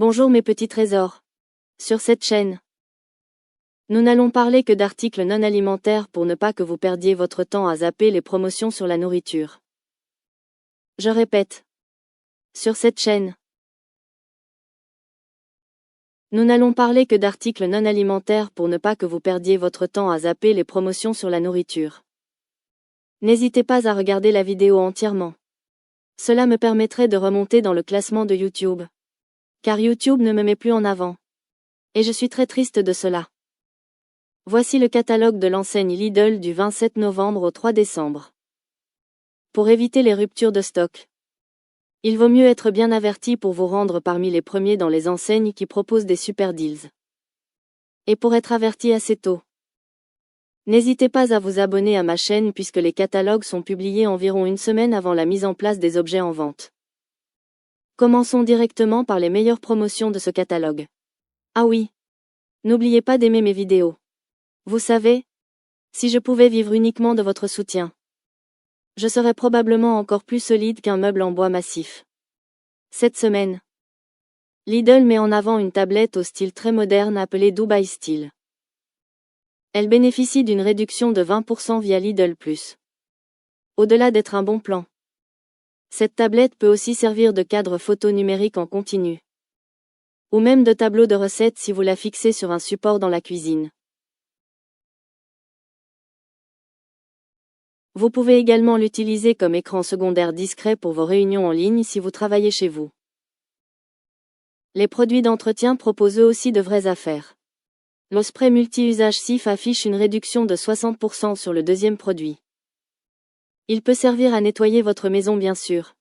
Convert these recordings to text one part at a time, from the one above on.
Bonjour mes petits trésors. Sur cette chaîne, nous n'allons parler que d'articles non alimentaires pour ne pas que vous perdiez votre temps à zapper les promotions sur la nourriture. Je répète. Sur cette chaîne, nous n'allons parler que d'articles non alimentaires pour ne pas que vous perdiez votre temps à zapper les promotions sur la nourriture. N'hésitez pas à regarder la vidéo entièrement. Cela me permettrait de remonter dans le classement de YouTube. Car YouTube ne me met plus en avant. Et je suis très triste de cela. Voici le catalogue de l'enseigne Lidl du 27 novembre au 3 décembre. Pour éviter les ruptures de stock, il vaut mieux être bien averti pour vous rendre parmi les premiers dans les enseignes qui proposent des super deals. Et pour être averti assez tôt, n'hésitez pas à vous abonner à ma chaîne puisque les catalogues sont publiés environ une semaine avant la mise en place des objets en vente. Commençons directement par les meilleures promotions de ce catalogue. Ah oui! N'oubliez pas d'aimer mes vidéos. Vous savez, si je pouvais vivre uniquement de votre soutien, je serais probablement encore plus solide qu'un meuble en bois massif. Cette semaine, Lidl met en avant une tablette au style très moderne appelée Dubai Style. Elle bénéficie d'une réduction de 20% via Lidl+. Au-delà d'être un bon plan, cette tablette peut aussi servir de cadre photo numérique en continu. Ou même de tableau de recettes si vous la fixez sur un support dans la cuisine. Vous pouvez également l'utiliser comme écran secondaire discret pour vos réunions en ligne si vous travaillez chez vous. Les produits d'entretien proposent eux aussi de vraies affaires. Le spray multi-usage Cif affiche une réduction de 60% sur le deuxième produit. Il peut servir à nettoyer votre maison bien sûr,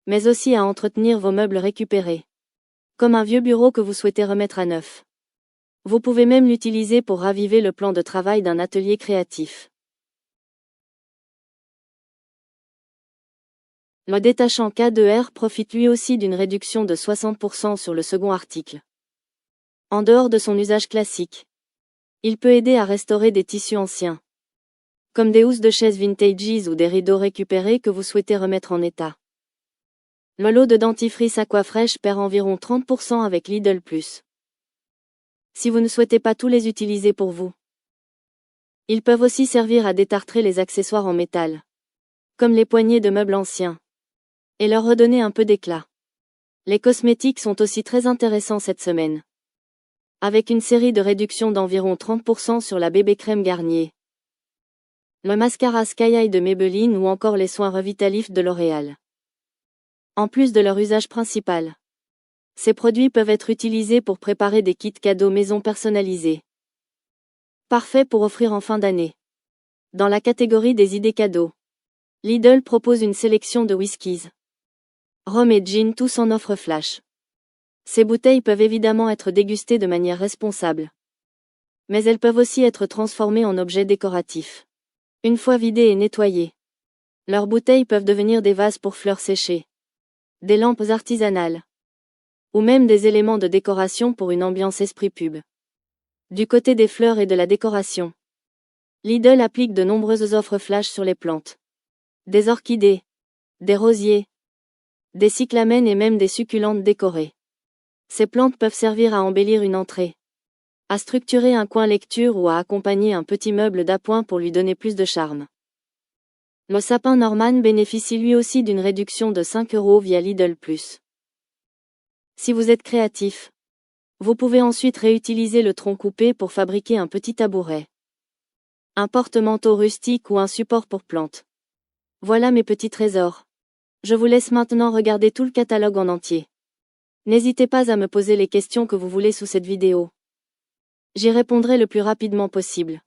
mais aussi à entretenir vos meubles récupérés, comme un vieux bureau que vous souhaitez remettre à neuf. Vous pouvez même l'utiliser pour raviver le plan de travail d'un atelier créatif. Le détachant K2R profite lui aussi d'une réduction de 60% sur le second article. En dehors de son usage classique, il peut aider à restaurer des tissus anciens, comme des housses de chaises vintages ou des rideaux récupérés que vous souhaitez remettre en état. Le lot de dentifrice Aquafresh perd environ 30% avec Lidl+. Si vous ne souhaitez pas tous les utiliser pour vous, ils peuvent aussi servir à détartrer les accessoires en métal, comme les poignées de meubles anciens, et leur redonner un peu d'éclat. Les cosmétiques sont aussi très intéressants cette semaine, avec une série de réductions d'environ 30% sur la bébé crème Garnier, le mascara Sky High de Maybelline ou encore les soins Revitalift de L'Oréal. En plus de leur usage principal, ces produits peuvent être utilisés pour préparer des kits cadeaux maison personnalisés. Parfait pour offrir en fin d'année. Dans la catégorie des idées cadeaux, Lidl propose une sélection de whiskies, rhum et gin tous en offre flash. Ces bouteilles peuvent évidemment être dégustées de manière responsable, mais elles peuvent aussi être transformées en objets décoratifs. Une fois vidées et nettoyées, leurs bouteilles peuvent devenir des vases pour fleurs séchées, des lampes artisanales, ou même des éléments de décoration pour une ambiance esprit pub. Du côté des fleurs et de la décoration, Lidl applique de nombreuses offres flash sur les plantes. Des orchidées, des rosiers, des cyclamènes et même des succulentes décorées. Ces plantes peuvent servir à embellir une entrée, à structurer un coin lecture ou à accompagner un petit meuble d'appoint pour lui donner plus de charme. Le sapin Norman bénéficie lui aussi d'une réduction de 5 € via Lidl+. Si vous êtes créatif, vous pouvez ensuite réutiliser le tronc coupé pour fabriquer un petit tabouret, un porte-manteau rustique ou un support pour plantes. Voilà mes petits trésors. Je vous laisse maintenant regarder tout le catalogue en entier. N'hésitez pas à me poser les questions que vous voulez sous cette vidéo. J'y répondrai le plus rapidement possible.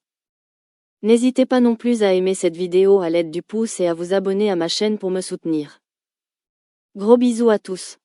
N'hésitez pas non plus à aimer cette vidéo à l'aide du pouce et à vous abonner à ma chaîne pour me soutenir. Gros bisous à tous.